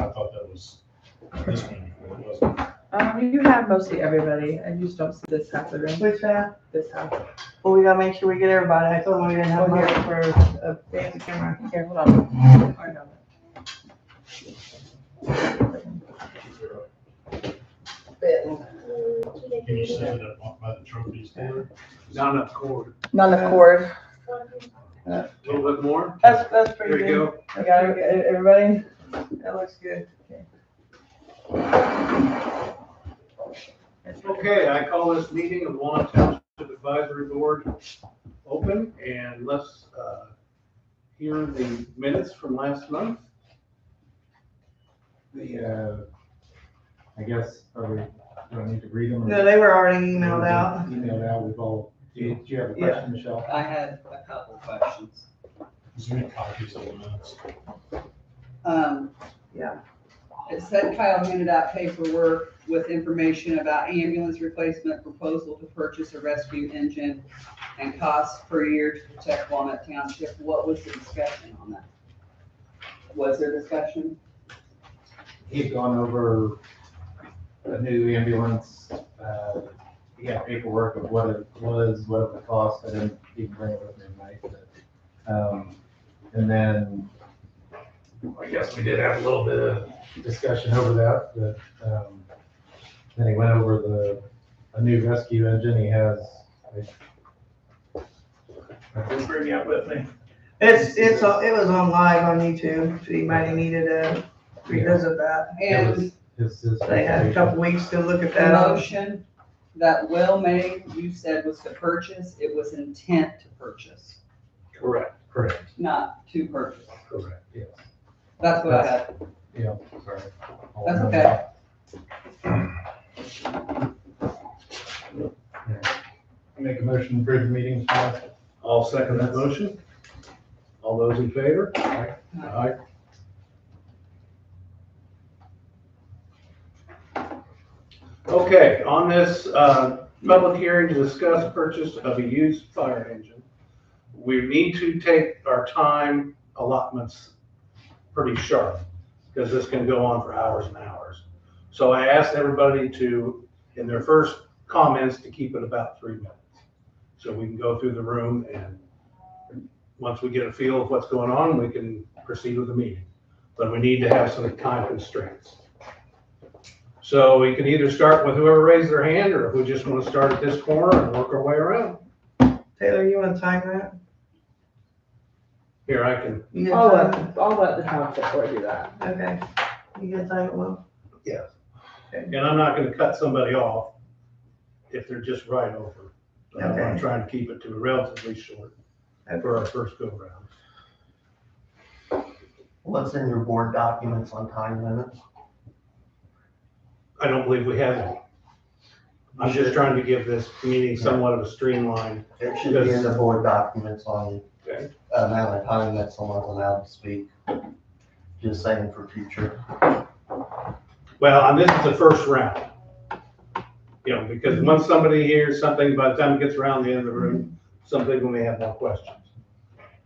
I thought that was this one before, it wasn't. You have mostly everybody. I just don't see this half of the room. Which half? This half. Well, we gotta make sure we get everybody. I told them we didn't have Oh, money here. for a fancy camera. Here, hold on. I know. Can you set it up by the trophies there? Not enough cord. Not enough cord. A little bit more. That's There pretty you good. go. I got it. Everybody? That looks good. Okay, I call this meeting of Walnut Township Advisory Board open, and let's hear the minutes from last month. I guess, do I need to read them? or- No, they were already emailed out. Emailed out, we've all, do you have a question, Michelle? I had a couple questions. Is there any copies of the minutes? Yeah. It said Kyle handed out paperwork with information about ambulance replacement, proposal to purchase a rescue engine, and costs per year to protect Walnut Township. What was the discussion on that? Was there discussion? He'd gone over a new ambulance, he had paperwork of what it was, what it would cost, I didn't even bring it with me tonight, but, and then, I guess we did have a little bit of discussion over that, but, then he went over a new rescue engine, he has, I didn't bring it with me. It was on live on YouTube, so you might have needed to revisit that. And They had a couple weeks to look at the that. motion that Will made, you said was to purchase, it was intent to purchase, Correct. Correct, not to purchase. correct, yes, That's what I had. yeah, sorry. That's okay. Make a motion to approve the meetings. I'll second that motion. All those in favor? Aye. Okay, on this public hearing to discuss purchase of a used fire engine, we need to take our time allotments pretty sharp, because this can go on for hours and hours. So I asked everybody to, in their first comments, to keep it about 3 minutes. So we can go through the room, and once we get a feel of what's going on, we can proceed with the meeting. But we need to have some time constraints. So we can either start with whoever raised their hand, or if we just want to start at this corner and work our way around. Taylor, you want to time that? Here, I can, You can I'll time let the township board do that. it? Okay. You can time it, Will? and I'm not going to cut somebody off if they're just right over. But I'm Okay. trying to keep it to a relatively short for our first go round. What's in your board documents on time limits? I don't believe we have any. I'm just trying to give this meeting somewhat of a streamline. It should be in the board documents on Okay. amount of time that someone's allowed to speak. Just saying for future. Well, and this is the first round. You know, because once somebody hears something, by the time it gets around the end of the room, some people may have more questions.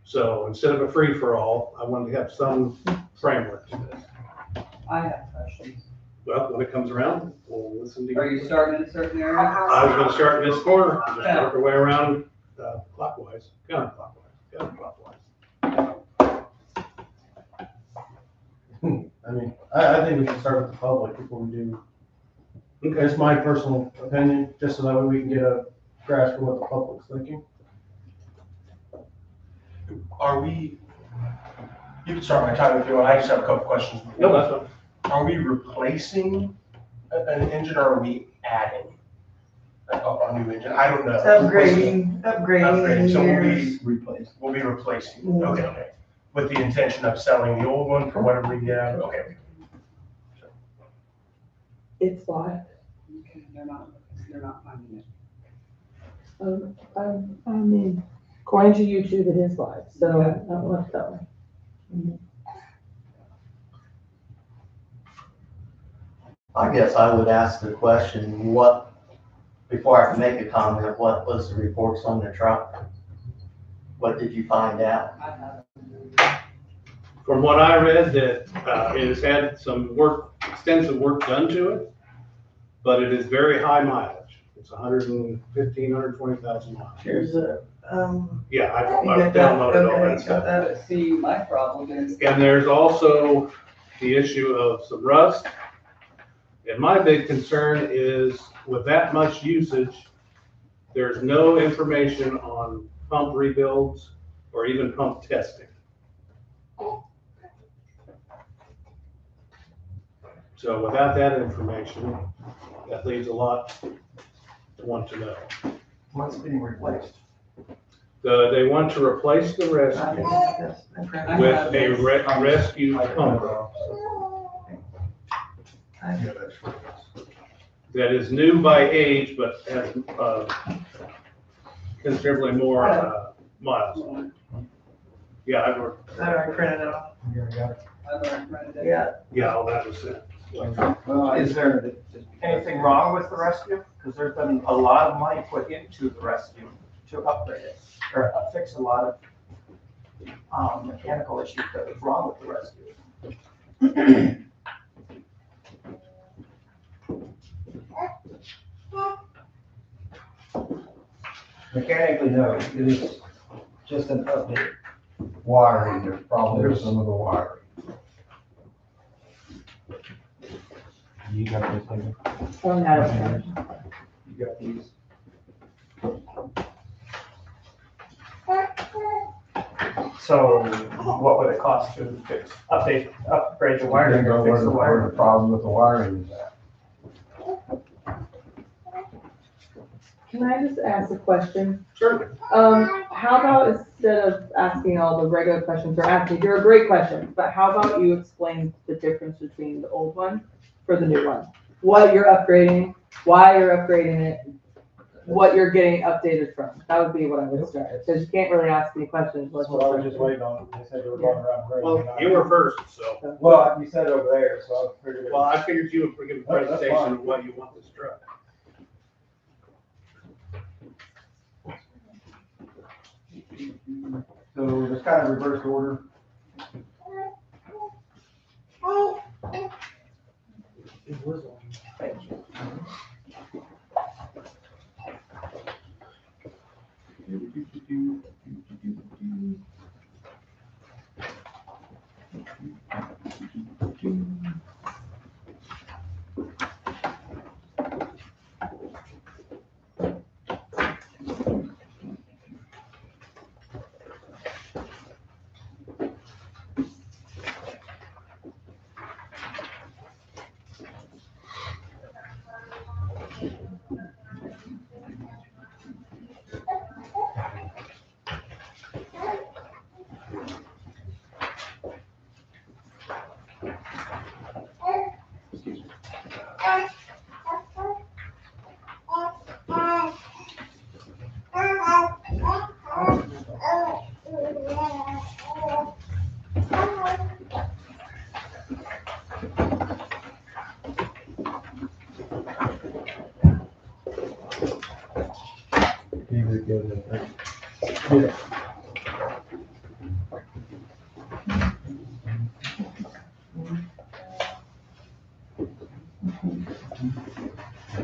So instead of a free-for-all, I wanted to have some framework to this. I have questions. Well, when it comes around, we'll listen to you. Are you starting in a certain area? I was gonna start in this corner, and just work our way around clockwise, counterclockwise. I mean, I think we should start with the public before we do. Okay, That's my personal opinion, just so that way we can get a grasp of what the public's thinking. Are we, you can start my time if you want, I just have a couple questions. no, that's fine. Are we replacing an engine or are we adding a new engine? I don't know. Upgrading Upgrading, so we'll years. be replacing. We'll be replacing, Mhm. okay. With the intention of selling the old one for whatever we have, okay. It's live. Okay, they're not finding it. I mean, according to YouTube, it is live, so Okay. I don't want to tell. I guess I would ask the question, what, before I can make a comment, what was the reports on the truck? What did you find out? I have From what I read, that it has had some work, extensive work done to it, but it is very high mileage. It's 115, 120,000 miles. Here's a, Yeah, I've you got that? downloaded all Okay, that got stuff. that. But see, my problem is. And there's also the issue of some rust. And my big concern is with that much usage, there's no information on pump rebuilds or even pump testing. So without that information, that leaves a lot to want to know. What's being replaced? They want to replace the I rescue think that's- okay. I with have a this. rescue pump that is new by age, but has considerably more miles on it. Yeah, I've worked, I already printed it off. I've already read it. Yeah, yeah, all that was it. Is there anything wrong with the rescue? Because there's been a lot of money put into the rescue to upgrade it, or fix a lot of mechanical issues that was wrong with the rescue. Mechanically, no, it is just an update. Wiring, there's problems with some of the wiring. You got this thing? Oh, no. You got these? So what would it cost to fix, upgrade the wiring or fix the Where wiring? the problem with the wiring is at. Can I just ask a question? Certainly. How about instead of asking all the regular questions or asking, you're a great question, but how about you explain the difference between the old one for the new one? What you're upgrading, why you're upgrading it, what you're getting updated from. That would be what I would start, because you can't really ask any questions. That's what I was just waiting on. They said they were going around. Well, you were first, so. Well, you said it over there, so I figured. Well, I figured you would give a That's fine. presentation of what you want this truck. So just kind of reverse order.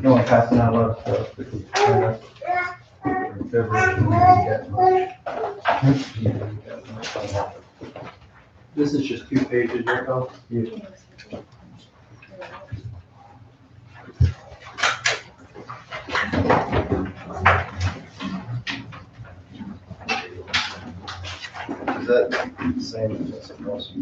No one passing out a lot of stuff. This is just 2 pages, right, Bill? Is that the same as across?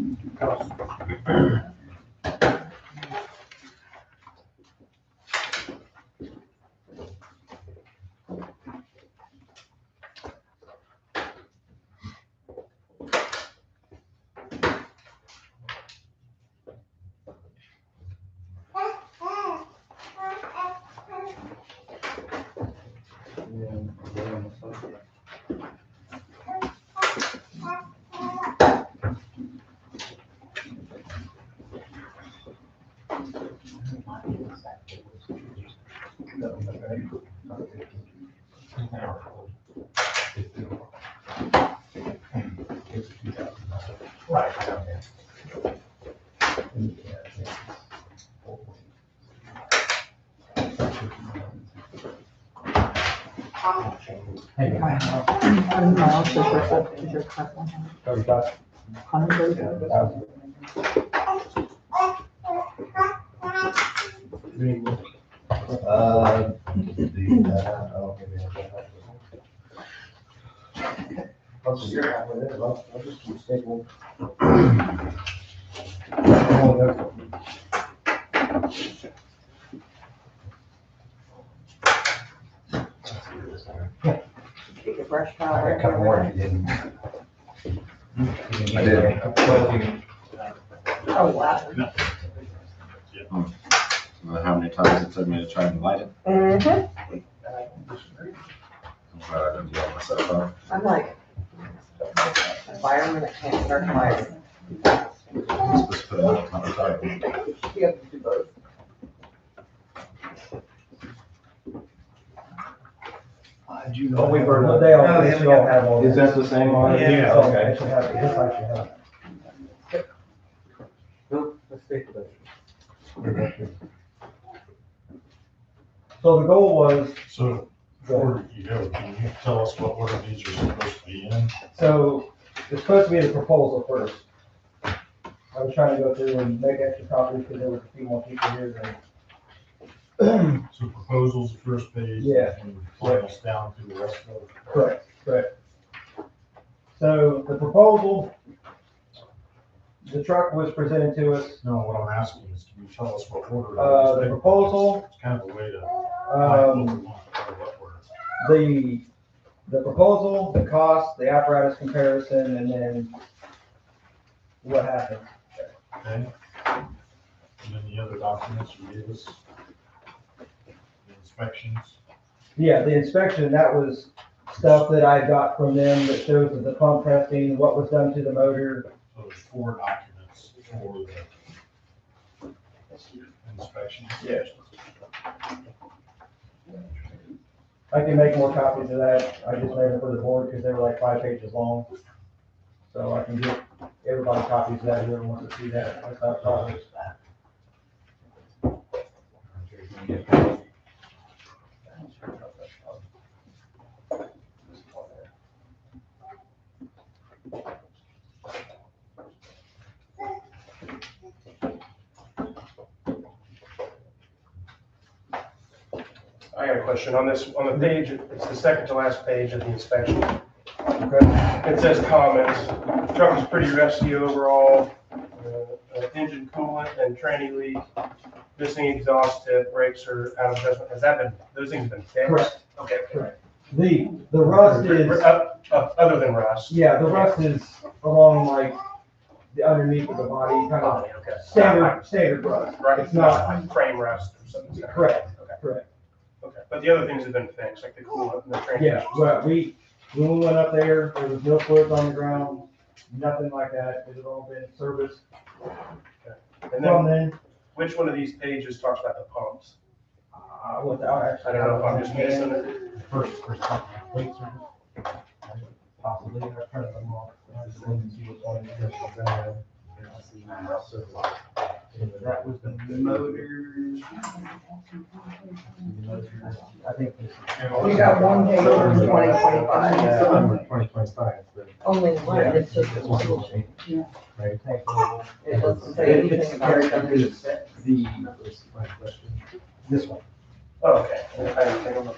Right. Hey, Miles, the first up is your cut one. 135. I'll just sit down with it, I'll just keep stapling. Take a brush I towel. got a couple more if you didn't. I did. Oh, wow. How many times it took me to try and light it? Mm-hmm. I'm glad I didn't do it myself, huh? I'm like, a fireman that can't start fires. I'm supposed to put it out on the side. You have to do both. Oh, we burned the day off, Oh, they yeah, should we all got have all. Is that the same one? Yeah, Okay. okay, it should have, this actually has. Let's take this. So the goal was, So, before you go, can you tell us what order these are supposed to be in? so it's supposed to be the proposal first. I was trying to go through and make extra copies because there was a few more people here than. So proposals, the first page. Yeah. And finals down to the rest of it. Correct, correct. So the proposal, the truck was presented to us, No, what I'm asking is, can you tell us what order? the proposal, It's kind of a way to find what we um, want, or what order. the proposal, the cost, the apparatus comparison, and then what happened. Okay? And then the other documents you gave us. The inspections. Yeah, the inspection, that was stuff that I got from them that shows that the pump testing, what was done to the motor. So there's 4 documents for the inspection. Yes. I can make more copies of that. I just made them for the board because they were like 5 pages long. So I can get everybody copies of that, whoever wants to see that. That's not a problem. I got a question on this, on the page, it's the second to last page of the inspection. Okay. It says comments, truck is pretty rusty overall, engine coolant and tranny leak, missing exhaust tip, brakes are out of adjustment. Has that been, those things been fixed? Correct. Okay. Correct. The rust is, Other than rust? yeah, the rust is along like the underneath of the body, kind of Okay. standard rust. Right, It's it's not not, like frame rust or something? Correct. Okay. correct. Okay, but the other things have been fixed, like the coolant and the tranny? Yeah, well, when we went up there was no fluids on the ground, nothing like that. It had all been serviced. And From then, then, which one of these pages talks about the pumps? without actually. I don't know if I'm just missing it. First plate service. Possibly, I'm trying to unlock. I just wanted to see what's on the first one. That was the motors. I think this. We got one page from 2025. September 2025, but. Only one, it's just, This one will change. Yeah. Right. it doesn't say anything about it. The, my question, this one. Oh, okay. I didn't take a look.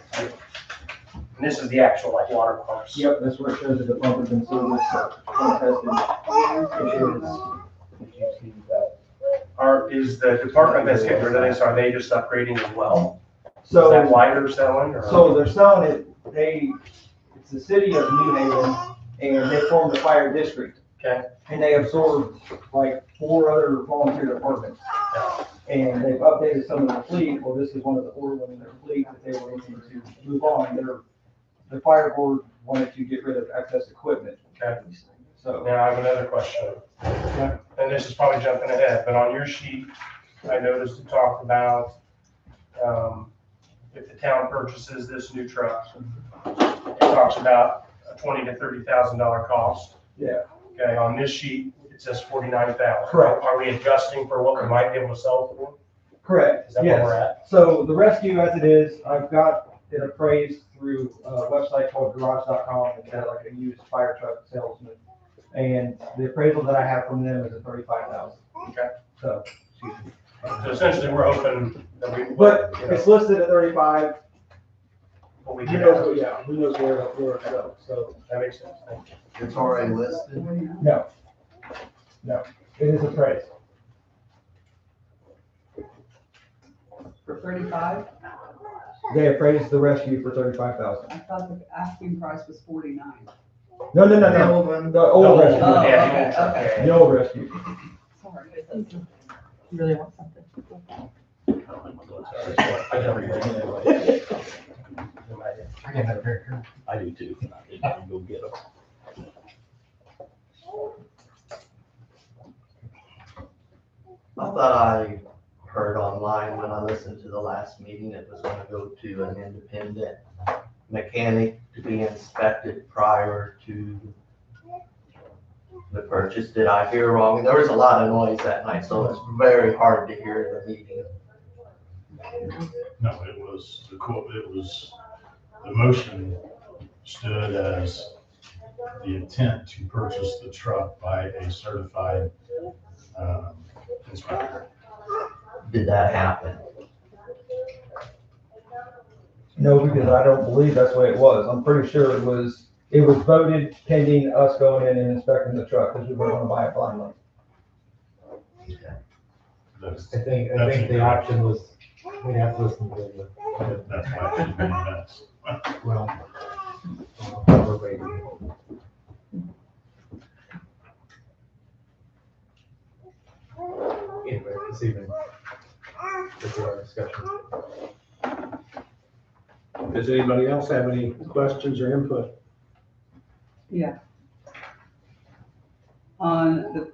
And this is the actual like water pumps? Yep, that's where it shows that the pump has been serviced, pump tested. It is. Did you see that? Is the department that's getting rid of this, are they just upgrading as well? Is that So, why they're selling or? so they're selling it, it's the city of New Haven, and they formed a fire district. Okay. And they absorbed like 4 other volunteer departments. And they've updated some of their fleet, well, this is one of the 4 in their fleet that they were looking to move on. The fire board wanted to get rid of excess equipment. Okay. So, Now I have another question. And this is probably jumping ahead, but on your sheet, I noticed it talked about, if the town purchases this new truck, it talks about a $20,000 to $30,000 cost. yeah, Okay, on this sheet, it says 49,000. Correct. Are we adjusting for what we might be able to sell for? correct, Is that where we're yes. at? So the rescue as it is, I've got it appraised through a website called garage.com. It's got like a used fire truck salesman. And the appraisal that I have from them is at 35,000. Okay. So, So essentially, we're hoping that we. but you know, it's listed at 35. what we Who can knows, have. yeah, who knows where it goes, so. That makes sense. Thank you. It's already listed. No, it is appraised. For 35? They appraised the rescue for 35,000. I thought the asking price was 49. No, The old one. the old rescue, Oh, Yeah, okay, the old truck, okay. the old rescue. Sorry. You really want something? I don't really. I can have her. I do too. I didn't go get them. I thought I heard online when I listened to the last meeting, it was gonna go to an independent mechanic to be inspected prior to the purchase. Did I hear wrong? There was a lot of noise that night, so it's very hard to hear the meeting. No, it was, the motion stood as the intent to purchase the truck by a certified inspector. Did that happen? No, because I don't believe that's the way it was. I'm pretty sure it was voted pending us going in and inspecting the truck, because we were gonna buy it blindly. That's I think the option was, we'd have to listen to the, that's why it should be in minutes. well, we're waiting. Anyway, this evening, this is our discussion. Does anybody else have any questions or input? Yeah. On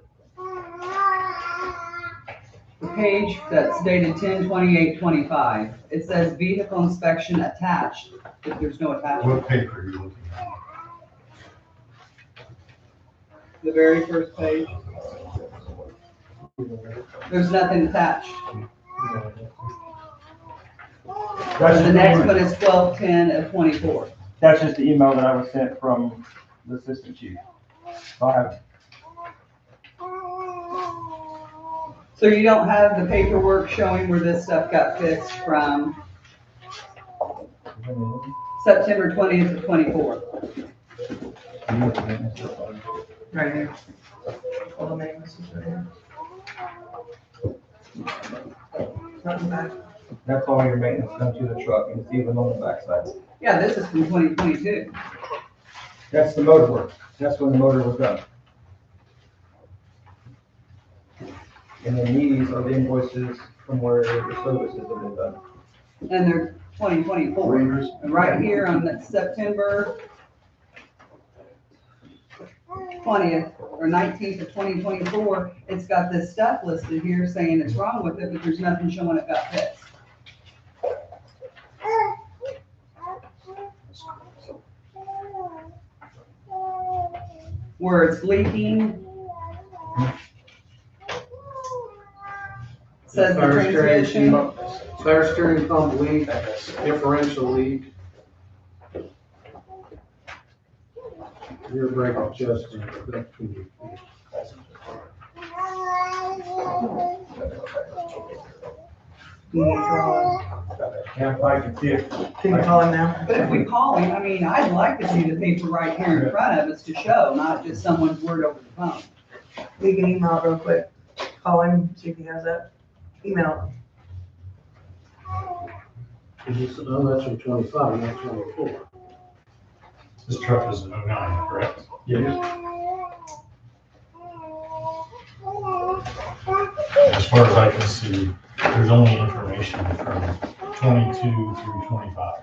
the page that's dated 10/28/25, it says vehicle inspection attached, if there's no attachment. What paper are you looking at? The very first page, there's nothing attached. The next one is 12/10/24. That's just the email that I was sent from the assistant chief. So I have, So you don't have the paperwork showing where this stuff got fixed from September 20th to 24th? Right here. All the names is right here. Nothing back. that's all your maintenance done to the truck, and it's even on the backside. Yeah, this is from 2022. That's the motor work. That's when the motor was done. And then these are the invoices from where the services have been done. And they're 2024. And right here on that September 20th or 19th of 2024, it's got this stuff listed here saying it's wrong with it, but there's nothing showing it got fixed. Where it's leaking. Says the transmission. Clear steering pump leak, differential leak. Rear brake adjustment. Yeah, I can see it. Can you call him now? But if we call him, I mean, I'd like to see the paper right here in front of us to show, not just someone's word over the phone. We can email it real quick. Call him, see if he has that. Email Oh, that's from 25, not 24. This truck is an 09, correct? Yeah. As far as I can see, there's only information from 22 through 25.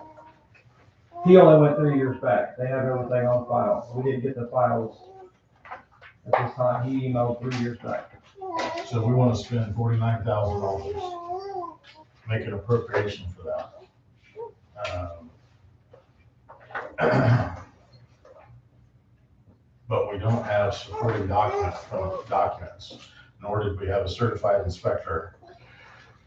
He only went 3 years back. They have everything on file. We didn't get the files at this time. He emailed 3 years back. So we want to spend $49,000, make an appropriation for that. But we don't have supporting documents, nor did we have a certified inspector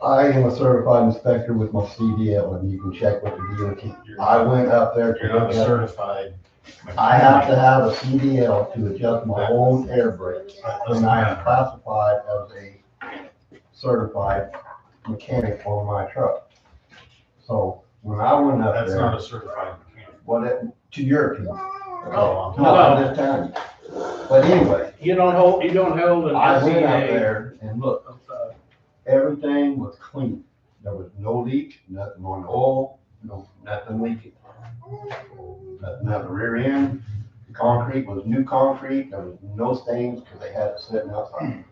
I am a certified inspector with my CDL, and you can check with the DOT. I went up there You're to not look a at, certified. I have to have a CDL to adjust my own air brakes, and I am classified as a certified mechanic on my truck. So when I went up That's there, not a certified mechanic. to your opinion. Oh, No, I'm just telling you. But anyway, You don't hold an I went out SCA. there and looked. Everything was clean. There was no leak, nothing on the oil, no, nothing leaking. Nothing at the rear end. The concrete was new concrete. There was no stains because they had it sitting outside.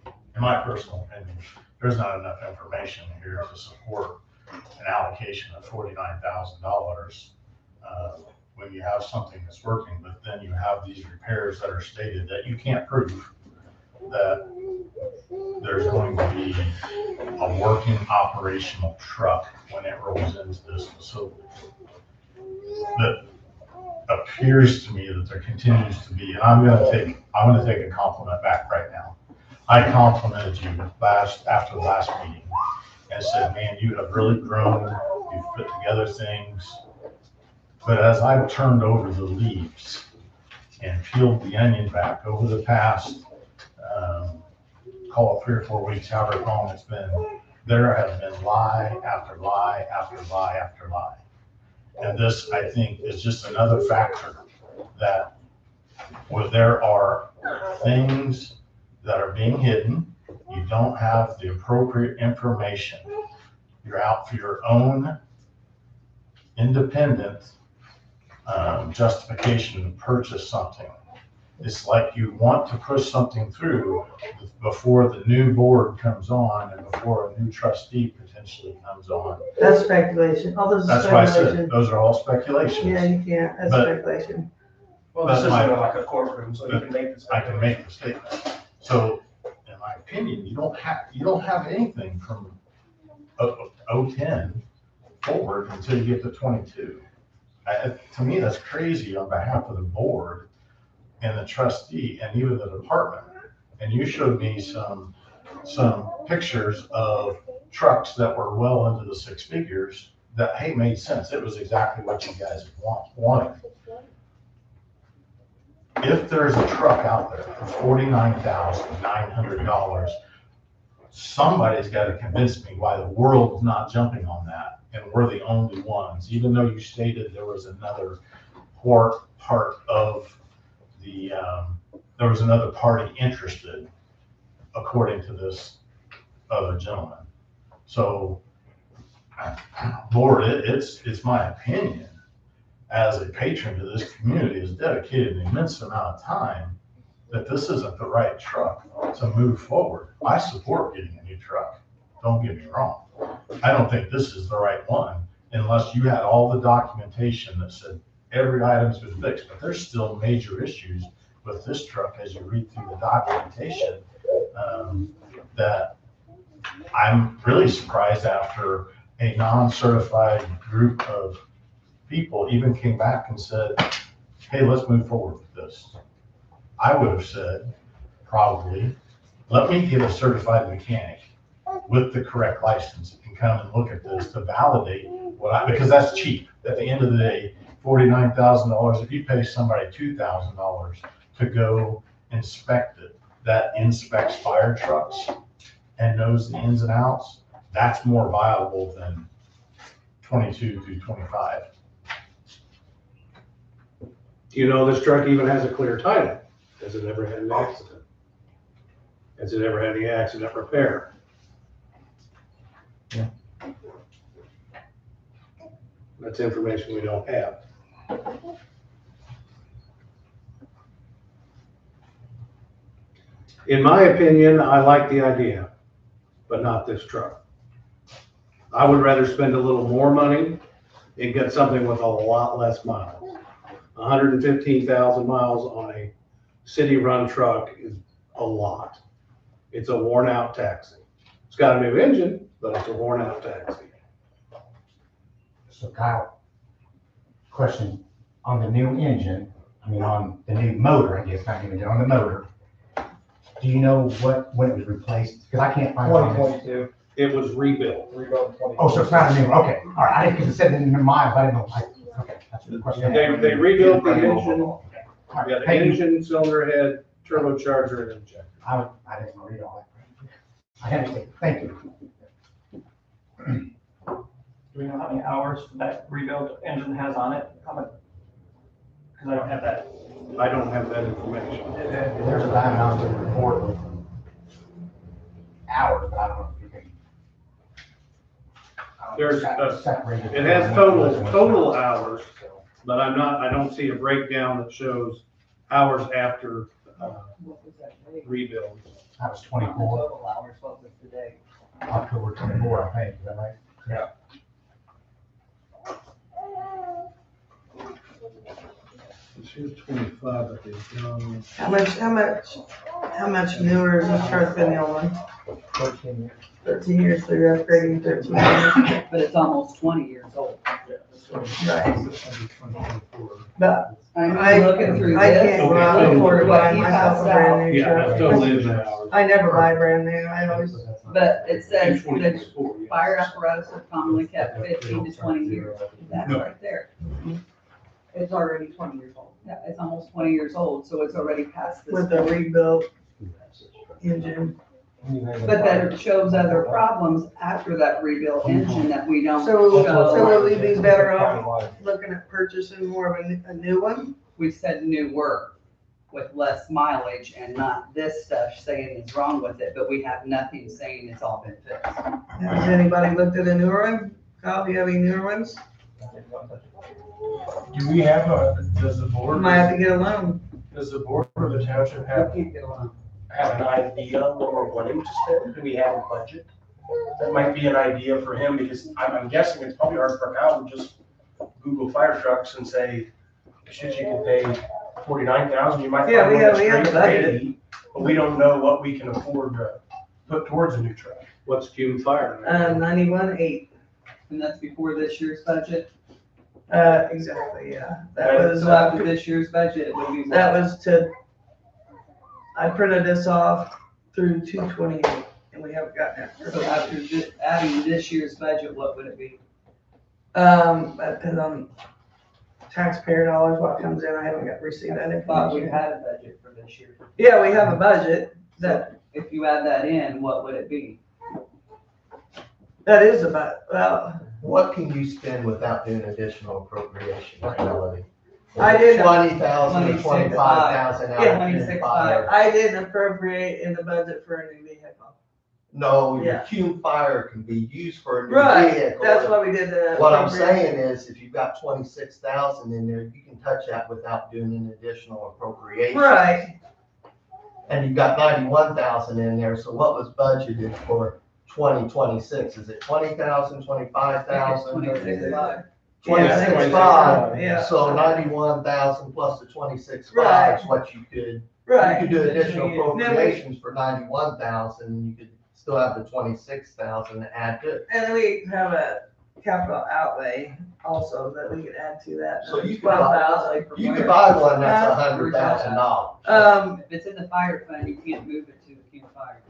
In my personal opinion, there's not enough information here to support an allocation of $49,000 when you have something that's working, but then you have these repairs that are stated that you can't prove that there's going to be a working operational truck when it rolls into this facility. That appears to me that there continues to be, and I'm gonna take a compliment back right now. I complimented you after the last meeting and said, man, you have really grown, you've put together things. But as I've turned over the leaves and peeled the onion back over the past, call it 3 or 4 weeks, however long it's been, there have been lie after lie after lie after lie. And this, I think, is just another factor that where there are things that are being hidden, you don't have the appropriate information. You're out for your own independent justification to purchase something. It's like you want to push something through before the new board comes on and before a new trustee potentially comes on. That's speculation. All this is That's why I speculation. said, those are all speculations. Yeah, you can't. That's But- speculation. Well, this That's isn't my- like a courtroom, so you can make this. I can make the statement. So, in my opinion, you don't have anything from 010 forward until you get to 22. To me, that's crazy on behalf of the board and the trustee and even the department. And you showed me some pictures of trucks that were well into the 6 figures that, hey, made sense. It was exactly what you guys wanted. If there's a truck out there for $49,900, somebody's got to convince me why the world's not jumping on that. And we're the only ones, even though you stated there was another part of the, there was another party interested, according to this other gentleman. So, board, it's my opinion, as a patron to this community, has dedicated an immense amount of time, that this isn't the right truck to move forward. I support getting a new truck, don't get me wrong. I don't think this is the right one unless you had all the documentation that said every item's been fixed, but there's still major issues with this truck as you read through the documentation, that I'm really surprised after a non-certified group of people even came back and said, hey, let's move forward with this. I would have said, probably, let me get a certified mechanic with the correct license and come and look at this to validate because that's cheap. At the end of the day, $49,000, if you pay somebody $2,000 to go inspect it, that inspects fire trucks and knows the ins and outs, that's more viable than 22 through 25. You know, this truck even has a clear title. Has it ever had an accident? Has it ever had any accident repair? Yeah. That's information we don't have. In my opinion, I like the idea, but not this truck. I would rather spend a little more money and get something with a lot less miles. 115,000 miles on a city-run truck is a lot. It's a worn-out taxi. It's got a new engine, but it's a worn-out taxi. So Kyle, question on the new engine, I mean on the new motor, I guess, not even on the motor. Do you know when it was replaced? Because I can't find it. 2022, It was rebuilt. rebuilt in 2022. Oh, so it's not a new one, okay, all right, I didn't, because it said it in mine, but I didn't know, okay, that's the question. They rebuilt the engine, All right, yeah, the thank you. engine, cylinder head, turbocharger, and injector. I didn't read all that. I understand, thank you. Do we know how many hours that rebuild engine has on it? How much? Because I don't have that. I don't have that information. There's a diagnostic report with hours, but I don't know if you can. There's Separate It has total hours, but I don't see a breakdown that shows hours after, What was that date? rebuild. That was 24, Total hours, what was the date? October 24, I think, is that right? Yeah. She's 25, I think. How much newer is this truck than the old one? 13 years. 13 years, so you're upgrading 13 years. But it's almost 20 years old. Right. But I'm I looking through I this. can't go out and afford to buy myself a brand new Yeah, that's truck. totally in the hours. I never buy brand new, I always, But it says the 2024, yes. fire apparatus are commonly kept 15 to 20 years. That's No. right there. It's already 20 years old. Yeah, it's almost 20 years old, so it's already past this. with the rebuilt engine. But then it shows other problems after that rebuilt engine that we don't So show. will we be better off looking at purchasing more of a new one? We said new work with less mileage and not this stuff saying is wrong with it, but we have nothing saying it's all been fixed. Has anybody looked at a newer one? Kyle, do you have any newer ones? Do we have does the We board, might have to get a loan. does the board or the township have an idea of what we're wanting to spend? Do we have a budget? That might be an idea for him, because I'm guessing it's probably hard for Kyle to just Google fire trucks and say, shit, you can pay 49,000, you might Yeah, find we one have- that's we have great the for budget. 80, but we don't know what we can afford to put towards a new truck. What's Cume Fire? 91.8. And that's before this year's budget. Exactly, yeah. That Okay. was, So after this year's budget, it would be. that was I printed this off through 2/28 and we haven't gotten it. So after adding this year's budget, what would it be? Because on taxpayer dollars, what comes in, I haven't received that I thought we information. had a budget for this year. Yeah, we have a budget, If you add that in, what would it be? that is about, well, What can you spend without doing additional appropriation, Melody? I didn't- 20,000 or 25,000 out Yeah, of Cume 26.5. Fire. I didn't appropriate in the budget for a new vehicle. No, your Yeah. Cume Fire can be used for a new Right, vehicle. that's why we did the. What I'm saying is, if you've got 26,000 in there, you can touch that without doing an additional appropriation. Right, And you've got 91,000 in there, so what was budgeted for 2026? Is it 20,000, 25,000? 26.5. 26.5. yeah. So 91,000 plus the 26.5 is what you could, you right. could do additional Then we- appropriations for 91,000, you could still have the 26,000 to add to it. And then we have a capital outlay also that we could add to that. So you could 12,000. You could buy one that's $100,000. If it's in the fire fund, you can't move it to the Cume Fire.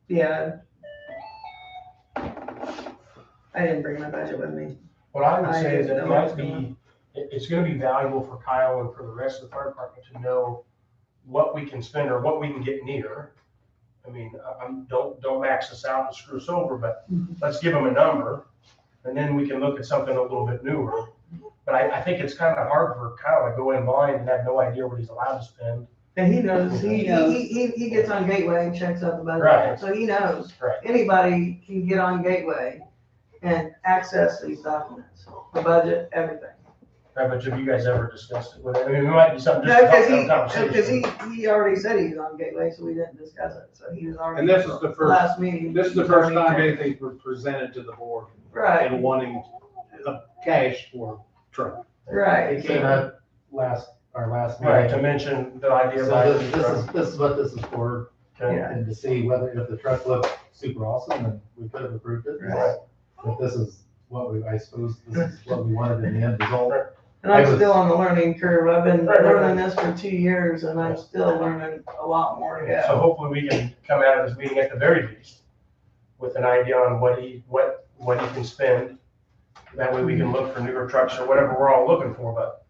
Yeah. I didn't bring my budget with me. What I would say is that it I might don't know. be, it's gonna be valuable for Kyle and for the rest of the fire department to know what we can spend or what we can get near. I mean, don't max this out and screw us over, but let's give them a number, and then we can look at something a little bit newer. But I think it's kind of hard for Kyle to go in blind and have no idea what he's allowed to spend. And he knows, he gets on Gateway and checks out the budget, Right. so he knows. Right. Anybody can get on Gateway and access these documents, the budget, everything. Right, but have you guys ever discussed it with him? I mean, it might be something No, just to because have a conversation. he already said he's on Gateway, so we didn't discuss it, so he was already. And this is the first, Last meeting. this is the first time anything's been presented to the board Right, and wanting cash for truck. right. It came up our last meeting. Right, to mention the idea of So buying a this new is, truck. this is what this is for, Okay. Yeah. and to see whether, if the truck looked super awesome, then we could have approved it. Right. But this is what I suppose, this is what we wanted in the end result. And I'm I was- still on the learning curve. I've been Right, right, right. learning this for 2 years and I'm still learning a lot more to So go. hopefully we can come out of this meeting at the very least with an idea on what he can spend. That way we can look for newer trucks or whatever we're all looking for, but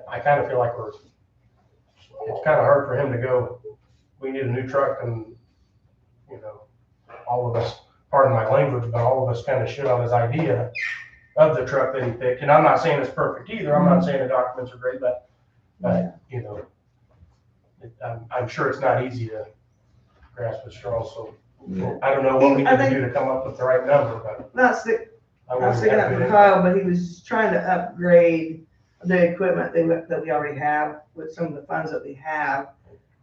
I kind of feel like it's kind of hard for him to go, we need a new truck and, you know, all of us, pardon my language, but all of us kind of shit on his idea of the truck that he picked. And I'm not saying it's perfect either. I'm not saying the documents are great, but you know, I'm sure it's not easy to grasp at straw, so I don't know what we need to do to come up with the right number, but. Not sick, I I'm wouldn't sticking have up good for input. Kyle, but he was trying to upgrade the equipment that we already have with some of the funds that we have.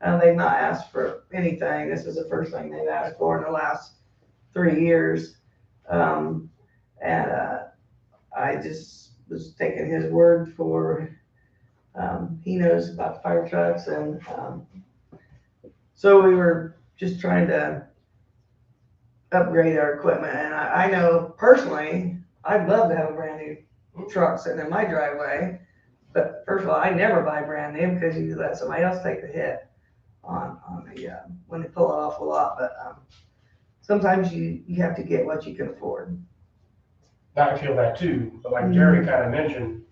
And they've not asked for anything. This is the first thing they've asked for in the last 3 years. I just was taking his word for, he knows about fire trucks and, so we were just trying to upgrade our equipment. And I know personally, I'd love to have a brand new truck sitting in my driveway. But first of all, I never buy brand new because you let somebody else take the hit on the, when they pull it off a lot. But, sometimes you have to get what you can afford. I feel that too, but like Jerry kind of mentioned,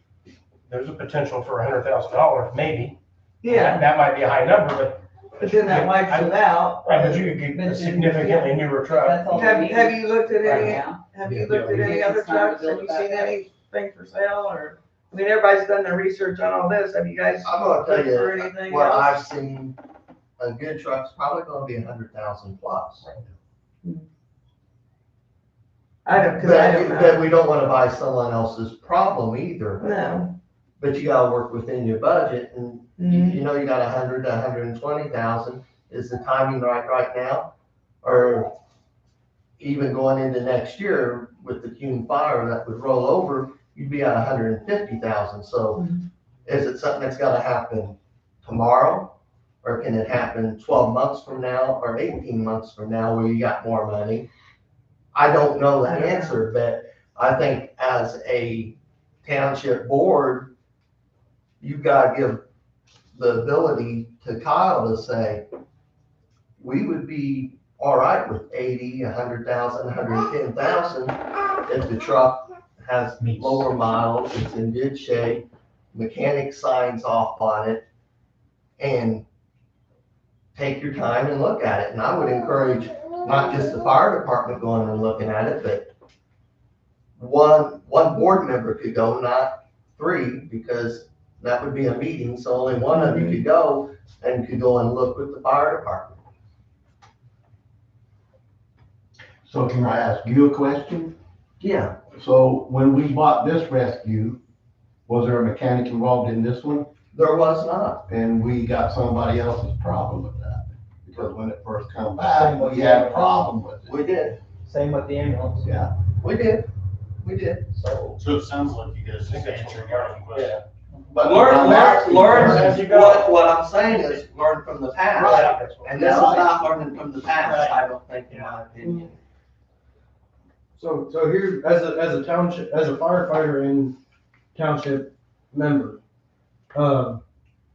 there's a potential for $100,000, maybe. Yeah, That might be a high number, but then that wipes it out. but you could get a significantly newer truck. That's all we need Have you looked at right any, now. have you looked at any other trucks? Have you seen anything for sale or, I mean, everybody's done their research on all this. Have you guys I'm gonna tell looked you, for anything what else? I've seen, a good truck's probably gonna be 100,000 plus. I don't know. But we don't wanna buy someone else's problem either. No. But you gotta work within your budget and Mhm. you know you got 100 to 120,000. Is the timing right now? Or even going into next year with the Cume fire that would roll over, you'd be at 150,000. So is it something that's gotta happen tomorrow? Or can it happen 12 months from now or 18 months from now where you got more money? I don't know the I don't know. answer, but I think as a township board, you've gotta give the ability to Kyle to say, we would be all right with 80, 100,000, 110,000 if the truck has lower miles, it's in good shape, mechanic signs off on it, and take your time and look at it. And I would encourage not just the fire department going and looking at it, but one board member could go, not 3, because that would be a meeting, so only one of you could go and could go and look with the fire department. So can I ask you a question? Yeah. So when we bought this rescue, was there a mechanic involved in this one? There was not. And we got somebody else's problem with that? Because when it first come back, we had a problem with it. We did. Same with the ambulance. Yeah. We did. So. So it sounds like you guys just answered your own question. But I'm asking learn, you. what I'm saying is learn from the past. Right. And this is not learning from the past, I don't think, in my opinion. So here, as a township, as a firefighter and township member,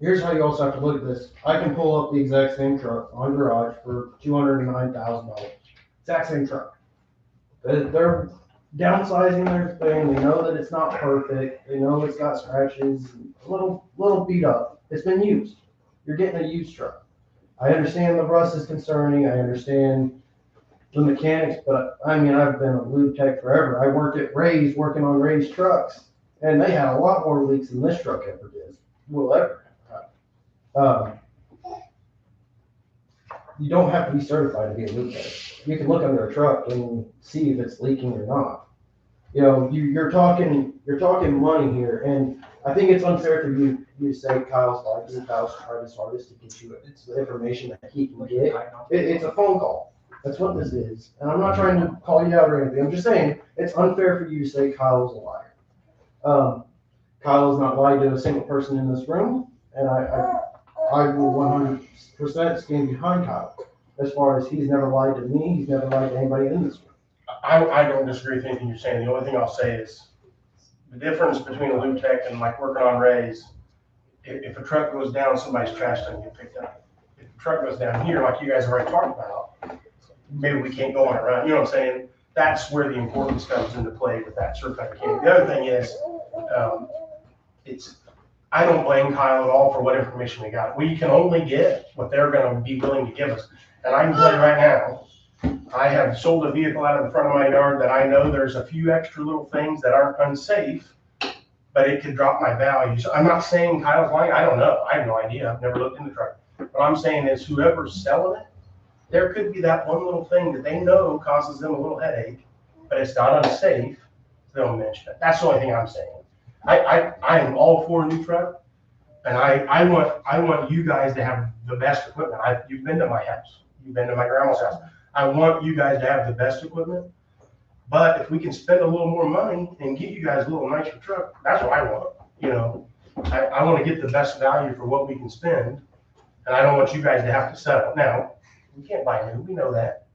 here's how you also have to look at this. I can pull up the exact same truck on garage for $209,000. Exact same truck. They're downsizing their thing. They know that it's not perfect. They know it's got scratches, a little beat up. It's been used. You're getting a used truck. I understand the rust is concerning. I understand the mechanics, but I mean, I've been a lube tech forever. I worked at Ray's, working on Ray's trucks, and they had a lot more leaks than this truck ever did, will ever have. You don't have to be certified to be a lube tech. You can look under a truck and see if it's leaking or not. You know, you're talking money here, and I think it's unfair for you to say Kyle's life is Kyle's trying his hardest to get you the information that he can get. It's a phone call. That's what this is. And I'm not trying to call you out or anything. I'm just saying it's unfair for you to say Kyle is a liar. Kyle has not lied to a single person in this room, and I will 100% stand behind Kyle. As far as he's never lied to me, he's never lied to anybody in this room. I don't disagree with anything you're saying. The only thing I'll say is the difference between a loop tech and like working on Ray's, if a truck goes down, somebody's trash doesn't get picked up. If a truck goes down here, like you guys already talked about, maybe we can't go on it, right? You know what I'm saying? That's where the importance comes into play with that certified mechanic. The other thing is, I don't blame Kyle at all for what information we got. We can only get what they're gonna be willing to give us. And I can tell you right now, I have sold a vehicle out of the front of my yard that I know there's a few extra little things that aren't unsafe, but it could drop my value. So I'm not saying Kyle's lying, I don't know, I have no idea, I've never looked in the truck. What I'm saying is whoever's selling it, there could be that one little thing that they know causes them a little headache, but it's not unsafe, they'll mention it. That's the only thing I'm saying. I am all for a new truck, and I want you guys to have the best equipment. You've been to my house, you've been to my grandma's house. I want you guys to have the best equipment, but if we can spend a little more money and get you guys a little nicer truck, that's what I want. You know, I want to get the best value for what we can spend, and I don't want you guys to have to settle. Now, we can't buy new, we know that.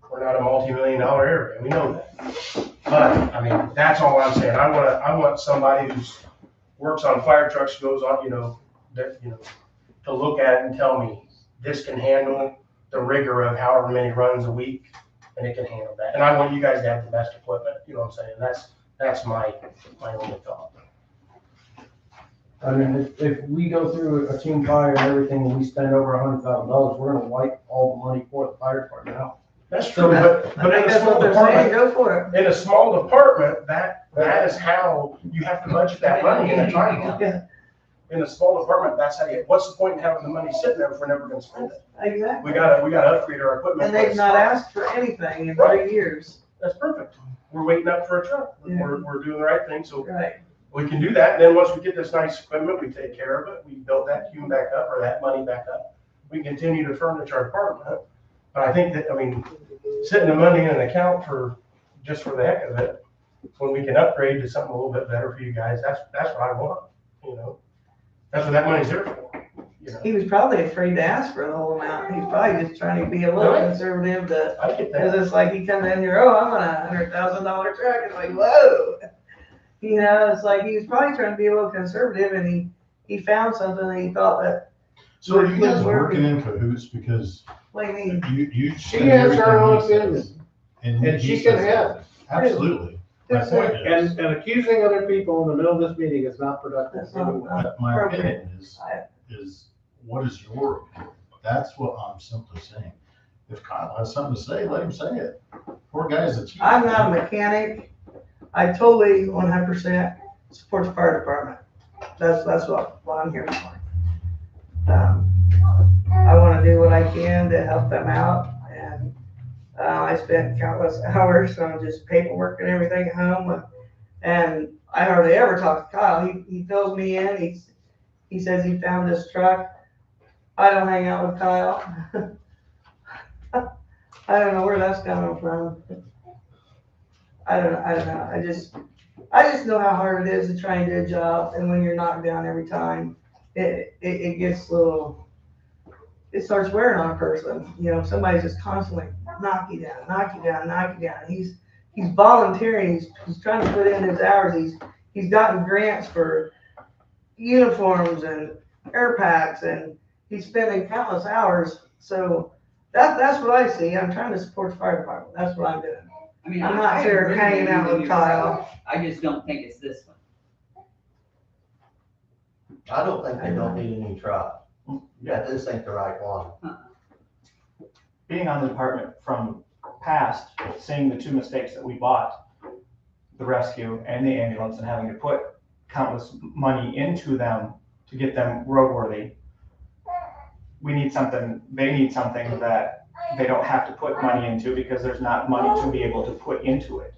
We're not a multi-million-dollar area, we know that. But, I mean, that's all I'm saying. I want somebody who's works on fire trucks, goes on, to look at it and tell me, this can handle the rigor of however many runs a week, and it can handle that. And I want you guys to have the best equipment, you know what I'm saying? That's my only thought. I mean, if we go through a team fire and everything, and we spend over $100,000, we're gonna wipe all the money for the fire department out. That's true, but in a small department, Go for it. in a small department, that is how you have to budget that money in a timeline. In a small department, that's how what's the point in having the money sitting there if we're never gonna spend it? Exactly. We gotta upgrade our equipment. And they've not asked for anything in 3 years. That's perfect. We're waiting up for a truck. Yeah. We're doing the right thing, so Right. we can do that. Then once we get this nice equipment, we take care of it. We build that queue back up or that money back up. We continue to furnish our department. But I think that, sitting the money in an account just for the heck of it, when we can upgrade to something a little bit better for you guys, that's what I want, That's what that money's there for, He was probably afraid to ask for the whole amount. He's probably just trying to be a little Right. conservative I get because that. it's like he comes in here, oh, I want a $100,000 truck. It's like, whoa. It's like he was probably trying to be a little conservative and he found something that he thought that, So are you guys working in cahoots because what do you mean? you She say has her everything own he says, opinion, and and he she can says have that. Absolutely. My point is, and accusing other people in the middle of this meeting is not productive. That's not, my opinion is what is your opinion? That's what I'm simply saying. If Kyle has something to say, let him say it. Poor guy's a chief. I'm not a mechanic. I totally 100% support the fire department. That's what I'm here for. I want to do what I can to help them out, and I spent countless hours on just paperwork and everything at home, and I hardly ever talk to Kyle. He fills me in. He says he found this truck. I don't hang out with Kyle. I don't know where that's coming from. I don't know. I just know how hard it is to try and do a job, and when you're knocked down every time, it gets a little. It starts wearing on a person. Somebody's just constantly knock you down. He's volunteering. He's trying to put in his hours. He's gotten grants for uniforms and air packs, and he's spending countless hours. So that's what I see. I'm trying to support the fire department. That's what I'm doing. I'm not I here agree hanging with out you with Kyle. I just don't think it's this one. I don't think they don't need a new truck. Yeah, this ain't the right one. Being on the department from past, seeing the 2 mistakes that we bought, the rescue and the ambulance, and having to put countless money into them to get them roadworthy, they need something that they don't have to put money into because there's not money to be able to put into it.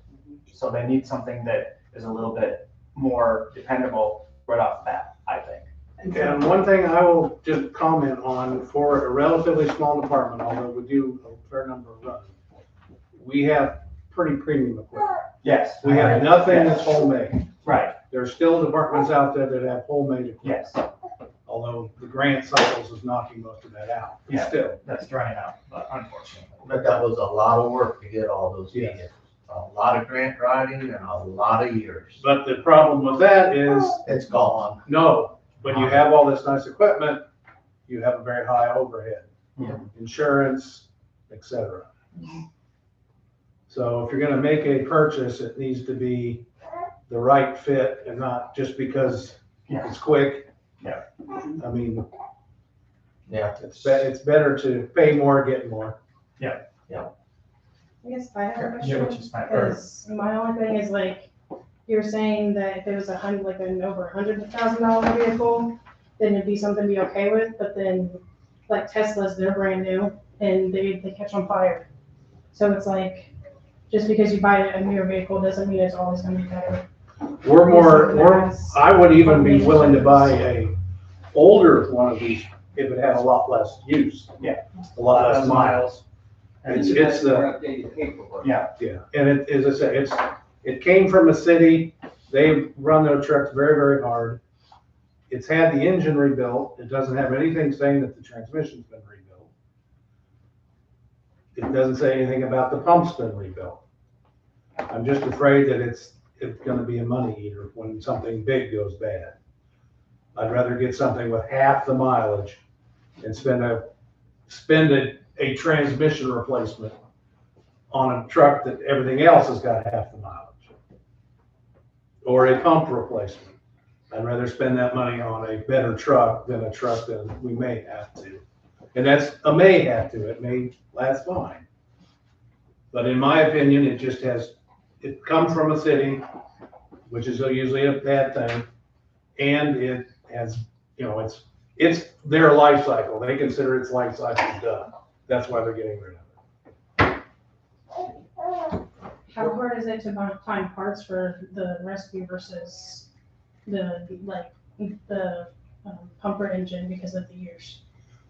So they need something that is a little bit more dependable right off the bat, I think. And one thing I will just comment on, for a relatively small department, although we do a fair number of runs, we have pretty premium equipment. Yes. We have nothing that's homemade. Right. There's still departments out there that have homemade equipment. Yes. Although the grant cycles is knocking most of that out. Yeah. Still. That's drying out, but unfortunately. But that was a lot of work to get all those Yes. vehicles. a lot of grant writing and a lot of years. But the problem with that is, It's gone. no, when you have all this nice equipment, you have a very high overhead. Yeah. Insurance, et cetera. So if you're gonna make a purchase, it needs to be the right fit and not just because Yeah. it's quick. Yeah. I mean, Yeah. it's better to pay more, get more. I guess I have a Yeah, which question, is fine. because my only thing is like, you're saying that if it was like an over $100,000 vehicle, then it'd be something to be okay with, but then like Teslas, they're brand new and they catch on fire. So it's like, just because you buy a newer vehicle doesn't mean it's always gonna be better. I would even be willing to buy a older one of these if it had a lot less use. Yeah. A lot less miles. It's the, Updated paperwork. Yeah. yeah, and it, as I say, it came from a city, they run their trucks very, very hard. It's had the engine rebuilt, it doesn't have anything saying that the transmission's been rebuilt. It doesn't say anything about the pump's been rebuilt. I'm just afraid that it's gonna be a money eater when something big goes bad. I'd rather get something with half the mileage and spend a transmission replacement on a truck that everything else has got half the mileage. Or a pump replacement. I'd rather spend that money on a better truck than a truck that we may have to. And that's a may have to, it may last fine. But in my opinion, it comes from a city, which is usually a bad thing. And it has, it's their life cycle. They consider its life cycle done. That's why they're getting rid of it. How hard is it to find parts for the rescue versus the pumper engine because of the years?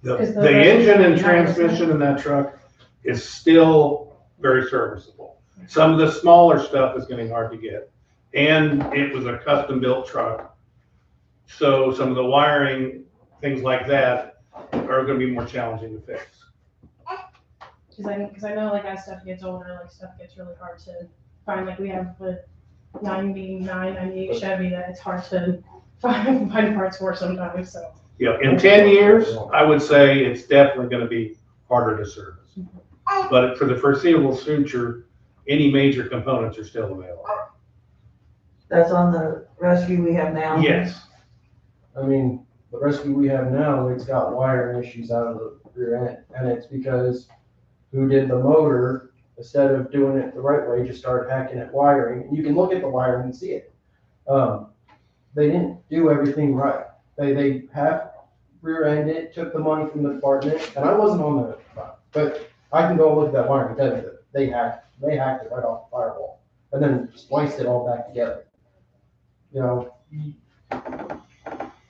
The Is the engine and rescue transmission in that truck is still very serviceable. Some of the smaller stuff is getting hard to get. And it was a custom built truck. So some of the wiring, things like that are gonna be more challenging to fix. Because I know like as stuff gets older, like stuff gets really hard to find. Like we have the 99, 98 Chevy that it's hard to find parts for sometimes, so. Yeah, in 10 years, I would say it's definitely gonna be harder to service. But for the foreseeable future, any major components are still available. That's on the rescue we have now? Yes. I mean, the rescue we have now, it's got wiring issues out of the rear end, and it's because who did the motor, instead of doing it the right way, just started hacking at wiring. And you can look at the wiring and see it. They didn't do everything right. They half rear ended it, took the money from the department, and I wasn't on the, but I can go look at that wiring and tell you that they hacked it right off the firewall, and then spliced it all back together.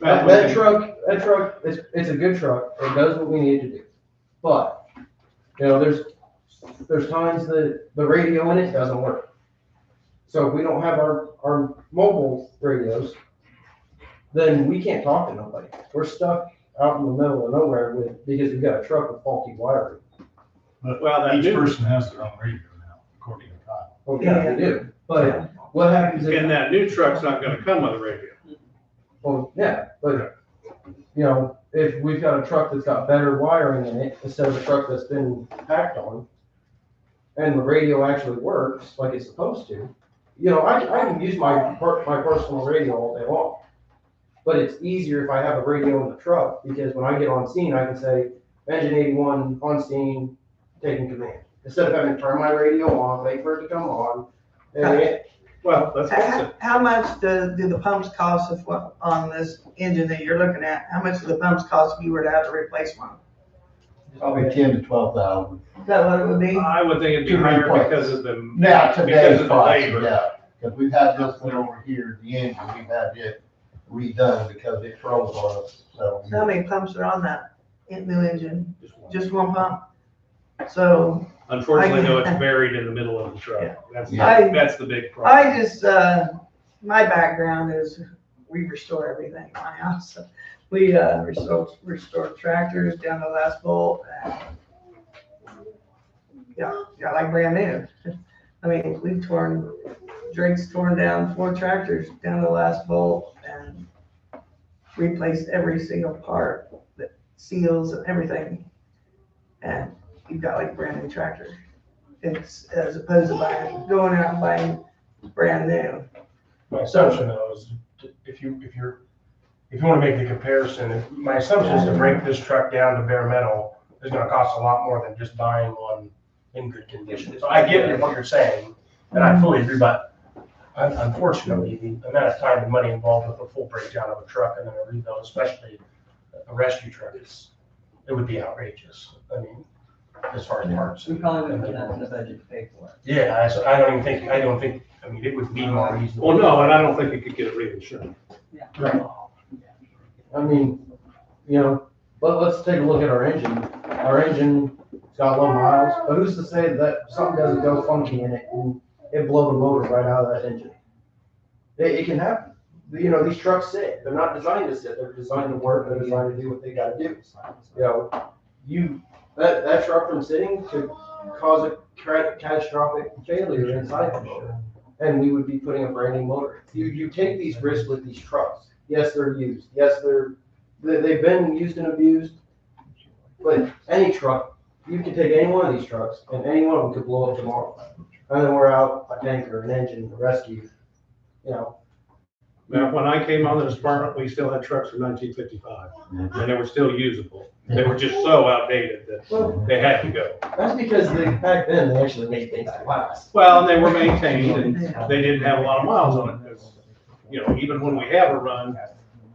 That truck, it's a good truck. It does what we need to do. But, there's times that the radio in it doesn't work. So if we don't have our mobile radios, then we can't talk to nobody. We're stuck out in the middle of nowhere because we've got a truck with faulty wiring. But each person has their own radio now, according to Kyle. Well, yeah, they do. But what happens if? And that new truck's not gonna come with a radio. Well, yeah, but, if we've got a truck that's got better wiring in it, instead of a truck that's been hacked on, and the radio actually works like it's supposed to, I can use my personal radio all day long. But it's easier if I have a radio in the truck, because when I get on scene, I can say, engine 81 on scene, taking command. Instead of having to turn my radio on, wait for it to come on. Well, let's face it. How much do the pumps cost on this engine that you're looking at? How much do the pumps cost if you were to have to replace one? Probably 10 to 12,000. Is that what it would be? I would think it'd be To higher replace. because of the. Now, because today's of the price, labor. yeah, because we've had this one over here, the engine, we've had it redone because it froze on us, so. So how many pumps are on that new engine? Just one pump? So Unfortunately, though, it's buried in the middle of the truck. That's the big problem. I just, my background is we restore everything in my house. We restore tractors down to the last bolt. Yeah, like brand new. I mean, Drake's torn down 4 tractors down the last bolt and replaced every single part, the seals and everything. And you've got like a brand new tractor. It's as opposed to going out and buying brand new. My assumption though is if you want to make the comparison, my assumption is to break this truck down to bare metal is going to cost a lot more than just buying one in good condition. So I get what you're saying, and I fully agree, but unfortunately, the amount of time and money involved with a full breakdown of a truck and then a rebuild, especially a rescue truck, it would be outrageous. I mean, as far as parts. We probably wouldn't put that in the budget to pay for it. Yeah, I don't think, I mean, it would be more reasonable. Well, no, and I don't think you could get it reinsured. Right. I mean, you know, let's take a look at our engine. Our engine's got low miles, but who's to say that something doesn't go funky in it and it blow the motor right out of that engine? It can happen. You know, these trucks sit. They're not designed to sit. They're designed to work. They're designed to do what they gotta do. You know, that truck from sitting could cause a catastrophic failure inside the motor. And we would be putting a brand new motor. You take these risks with these trucks. Yes, they're used. Yes, they've been used and abused. But any truck, you can take any one of these trucks and any one of them could blow up tomorrow. And then we're out a tanker, an engine, a rescue, you know. Now, when I came on this department, we still had trucks from 1955, and they were still usable. They were just so outdated that they had to go. That's because back then they actually made things that last. Well, and they were maintained, and they didn't have a lot of miles on it. 'Cause, you know, even when we have a run,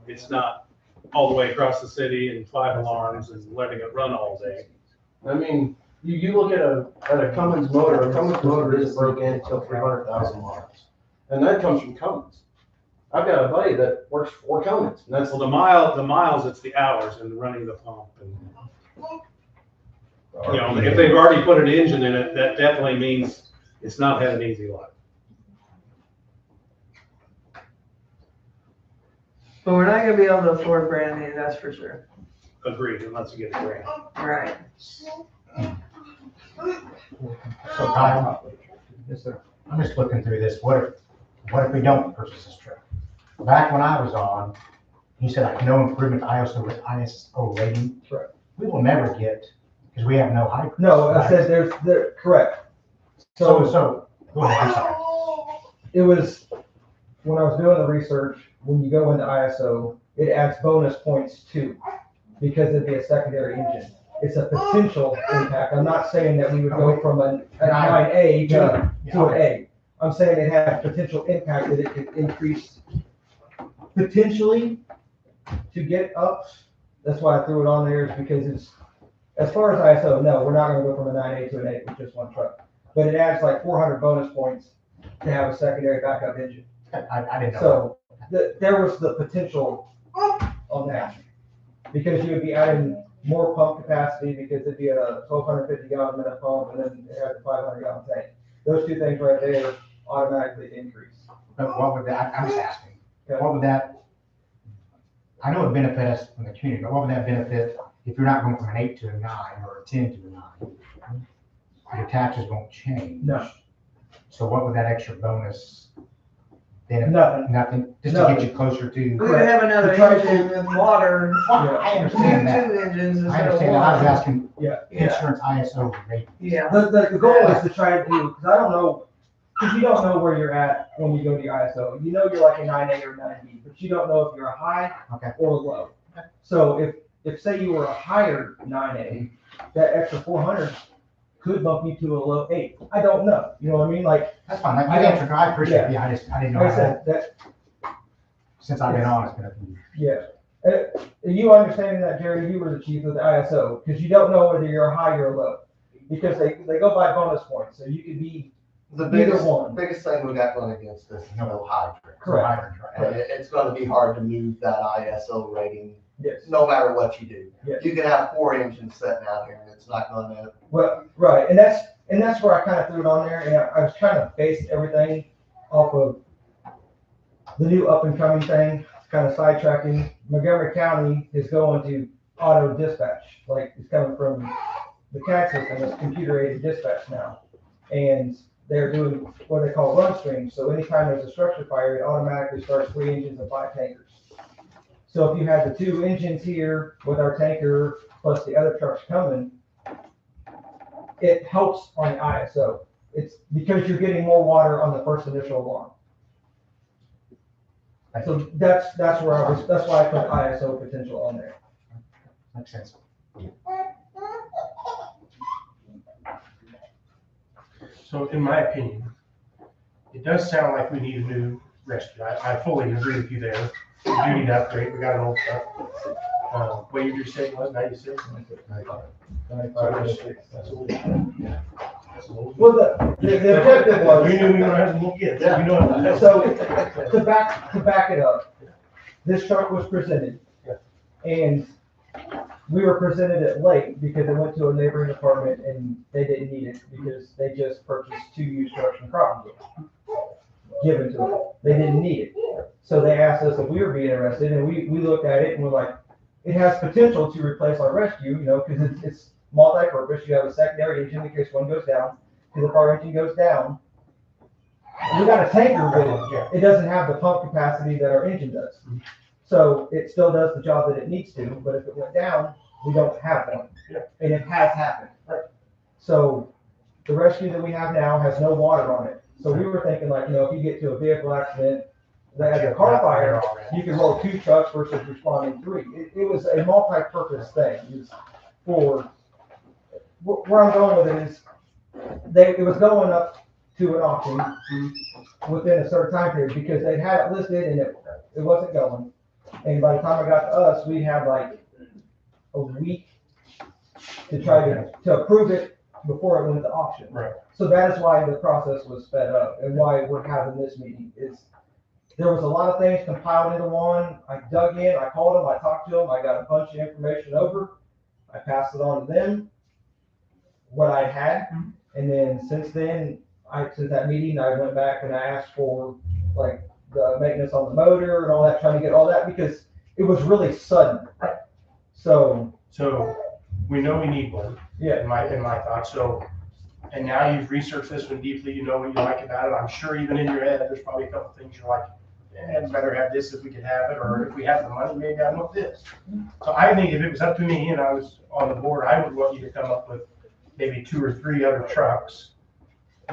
it's not all the way across the city and 5 alarms and letting it run all day. I mean, you look at a Cummins motor. A Cummins motor isn't broken until 300,000 miles, and that comes from Cummins. I've got a buddy that works for Cummins, and that's Well, the miles, it's the hours and running the pump and, you know, if they've already put an engine in it, that definitely means it's not had an easy life. But we're not gonna be able to afford brand new, that's for sure. Agreed, unless you get a grant. Right. So Kyle, yes, sir. I'm just looking through this. What if we don't purchase this truck? Back when I was on, he said like no improvement to ISO rating. Correct. We will never get, because we have no hybrids. No, I said they're correct. So, go ahead, I'm sorry. It was, when I was doing the research, when you go into ISO, it adds bonus points too, because it'd be a secondary engine. It's a potential impact. I'm not saying that we would go from a 9A to an A. I'm saying it has potential impact that it could increase potentially to get up. That's why I threw it on there, is because it's, as far as ISO, no, we're not gonna go from a 9A to an 8 with just one truck. But it adds like 400 bonus points to have a secondary backup engine. I didn't know. So there was the potential on that, because you would be adding more pump capacity, because it'd be a 1,250 gallon minute pump, and then it has a 500 gallon tank. Those two things right there automatically increase. But what would that, I'm just asking, what would that, I know it benefits us from the community, but what would that benefit if you're not going from an 8 to a 9 or a 10 to a 9? Your taxes won't change. No. So what would that extra bonus benefit? Nothing. Just to get you closer to. We would have another engine with water. Well, I understand that. Two engines I instead of understand that. I was one. asking insurance ISO rating. Yeah. The goal is to try to do, because I don't know, because you don't know where you're at when you go to the ISO. You know you're like a 9A or 9B, but you don't know if you're a high or low. So if say you were a higher 9A, that extra 400 could bump you to a low 8. I don't know. You know what I mean? Like, that's fine. I appreciate it. I didn't know. Like I said, that since I've been on, it's been a few years. Yeah. You understanding that, Jerry, you were the chief of the ISO, because you don't know whether you're high or low, because they go by bonus points. So you could be The either one. biggest thing we got going against this is no hybrid. Correct. And it's gonna be hard to move that ISO rating, Yes. no matter what you do. Yes. You can have 4 engines sitting out here and it's not gonna. Well, right, and that's where I kind of threw it on there, and I was trying to base everything off of the new up and coming thing. It's kind of sidetracking. Montgomery County is going to auto dispatch, like it's coming from the CAD system. It's computer aided dispatch now, and they're doing what they call run streams. So anytime there's a structure fire, it automatically starts 3 engines and 5 tankers. So if you had the 2 engines here with our tanker plus the other trucks coming, it helps on the ISO. It's because you're getting more water on the first initial alarm. So that's why I put ISO potential on there. Makes sense. So in my opinion, it does sound like we need a new rescue. I fully agree with you there. We do need to upgrade. We got an old truck. What you just said was 96? 95. That's old. That's old. Well, the objective was. We knew we were having little kids. Yeah. You know. So to back it up, this truck was presented. And we were presented it late because it went to a neighboring apartment and they didn't need it because they just purchased 2 used trucks from Cropton. Given to them. They didn't need it. So they asked us if we would be interested and we looked at it and we're like, it has potential to replace our rescue, you know, because it's multi-purpose. You have a secondary engine in case one goes down. Because if our engine goes down, we got a tanker, but it doesn't have the pump capacity that our engine does. So it still does the job that it needs to, but if it went down, we don't have one. And it has happened. So the rescue that we have now has no water on it. So we were thinking like, you know, if you get to a vehicle accident that has a car fire, you can roll 2 trucks versus responding 3. It was a multi-purpose thing. It was for, where I'm going with it is, it was going up to an auction within a certain time period because they had it listed and it wasn't going. And by the time it got to us, we had like a week to try to approve it before it went to auction. Right. So that is why the process was sped up and why we're having this meeting is there was a lot of things compiled into one. I dug in, I called them, I talked to them, I got a bunch of information over. I passed it on to them, what I had. And then since then, since that meeting, I went back and I asked for like the maintenance on the motor and all that, trying to get all that because it was really sudden. So we know we need one. Yeah. In my thoughts. So, and now you've researched this one deeply. You know what you like about it. I'm sure even in your head, there's probably a couple things you're like, I'd better have this if we could have it, or if we have the money, maybe I want this. So I think if it was up to me and I was on the board, I would want you to come up with maybe 2 or 3 other trucks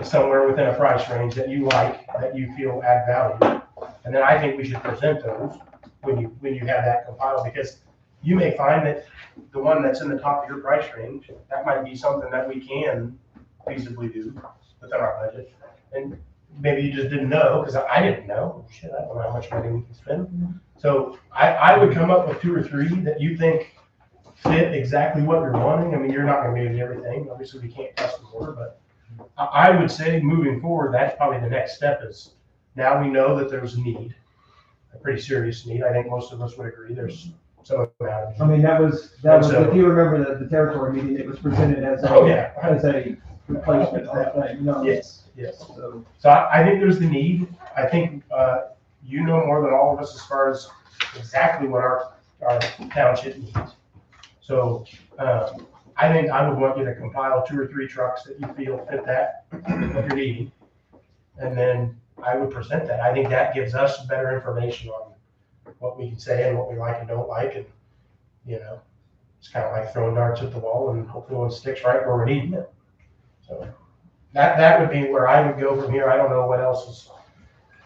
somewhere within a price range that you like, that you feel add value. And then I think we should present those when you have that compiled, because you may find that the one that's in the top of your price range, that might be something that we can feasibly do within our budget. And maybe you just didn't know, because I didn't know. Shit, I don't know how much money we can spend. So I would come up with 2 or 3 that you think fit exactly what you're wanting. I mean, you're not gonna be able to do everything. Obviously, we can't custom order, but I would say moving forward, that's probably the next step is now we know that there's a need, a pretty serious need. I think most of us would agree there's some amount. I mean, that was, if you remember the territory meeting, it was presented as a replacement thing, you know? Yes. So I think there's the need. I think, you know more than all of us as far as exactly what our township needs. So, I think I would want you to compile 2 or 3 trucks that you feel fit that, what you're needing. And then I would present that. I think that gives us better information on what we can say and what we like and don't like. And, you know, it's kind of like throwing darts at the wall and hopefully one sticks right where we're needing it. So that would be where I would go from here. I don't know what else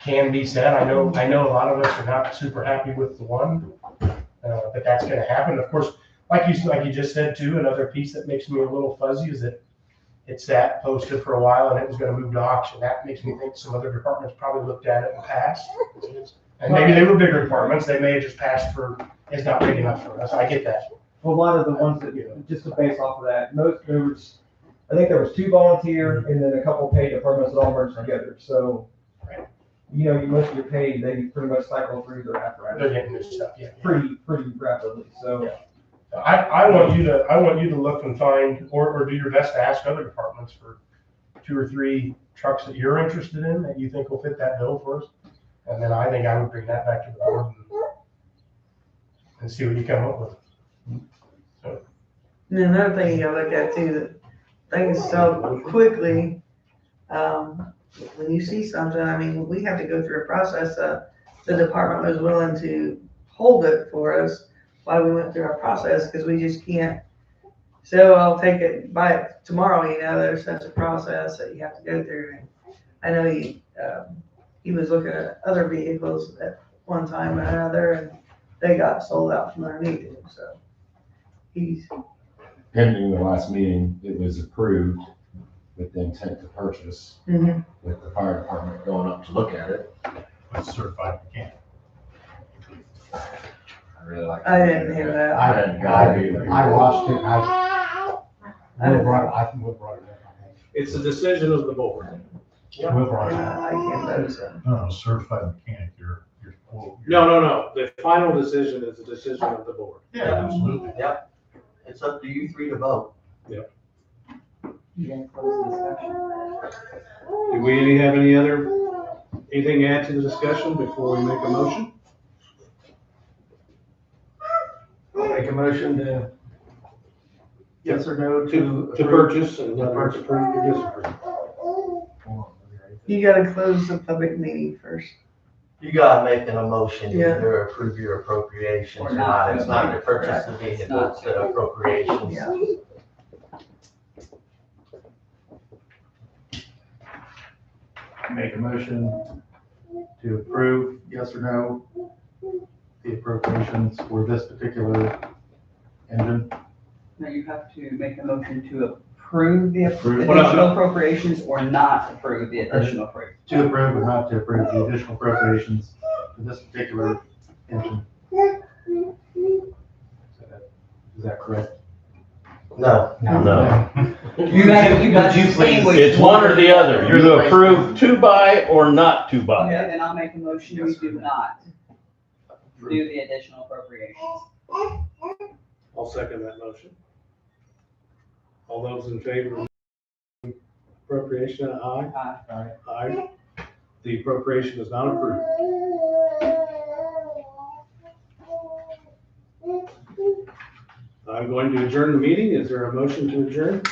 can be said. I know a lot of us are not super happy with the one, but that's going to happen. Of course, like you just said too, another piece that makes me a little fuzzy is that it sat posted for a while and it was going to move to auction. That makes me think some other departments probably looked at it and passed. And maybe they were bigger departments. They may have just passed for, it's not big enough for us. I get that. Well, a lot of the ones that, just to base off of that, I think there was 2 volunteer and then a couple paid departments that all merged together. So, you know, most of your pay, they pretty much cycle through their apparatus. They're getting new stuff, Pretty rapidly. So. I want you to look and find, or do your best to ask other departments for 2 or 3 trucks that you're interested in that you think will fit that bill for us. And then I think I would bring that back to the board and see what you come up with. So. And another thing you gotta look at too, that things sell quickly. when you see something, I mean, we have to go through a process. The department was willing to hold it for us while we went through our process, because we just can't. So I'll take it by tomorrow, there's such a process that you have to go through. And I know he was looking at other vehicles at one time or another, and they got sold out from underneath him, so he's. Pending the last meeting, it was approved with the intent to purchase, Mhm. with the fire department going up to look at it. It's certified mechanic. I really like. I didn't hear that. I didn't got it either. I watched it, Will brought it, I think Will brought it up, I think. It's a decision of the board. Will brought it up. I can't vote, so. No, certified mechanic, you're. No. The final decision is the decision of the board. Yeah, absolutely. Yep. It's up to you three to vote. You gonna close the discussion? Do we have anything to add to the discussion before we make a motion? I'll make a motion to, yes or no To to. purchase and whether it's approved or disapproved. You gotta close the public meeting first. You gotta make an emotion, Yeah. either approve your appropriations Or or not. not. It's not to purchase the vehicle, it's the appropriations. Yeah. Make a motion to approve, yes or no, the appropriations for this particular engine. No, you have to make a motion to approve the Approve. additional appropriations or not approve the additional appropriations. To approve or not to approve the additional appropriations for this particular engine. Is that correct? No. No. You got to distinguish. It's one or the other. You're to approve to buy or not to buy. Okay, then I'll make a motion, we do not do the additional appropriations. I'll second that motion. All those in favor of appropriation, aye? Aye. Aye. The appropriation is not approved. I'm going to adjourn the meeting. Is there a motion to adjourn?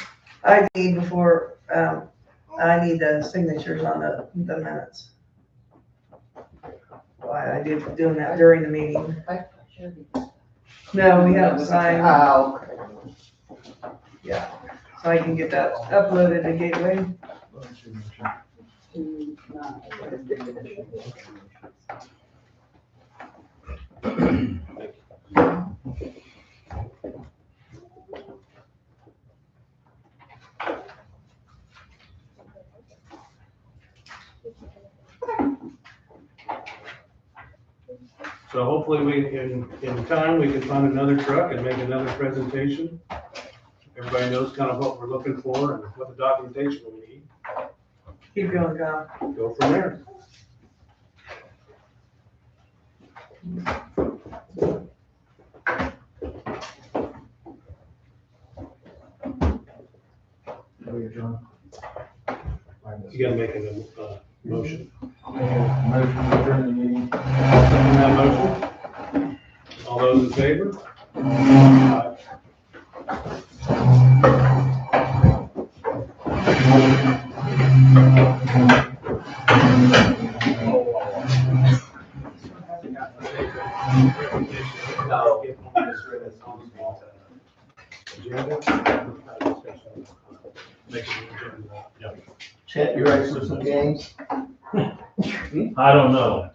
I need I need the signatures on the minutes. Why I did doing that during the meeting. No, we haven't signed. Oh. Yeah, so I can get that uploaded to Gateway. So hopefully in time, we can find another truck and make another presentation. Everybody knows kind of what we're looking for and what the documentation we need. Keep going, John. Go from there. You gotta make a motion. Motion to adjourn the meeting. Second that motion. All those in favor? Aye. Chet, you ready for some games? I don't know.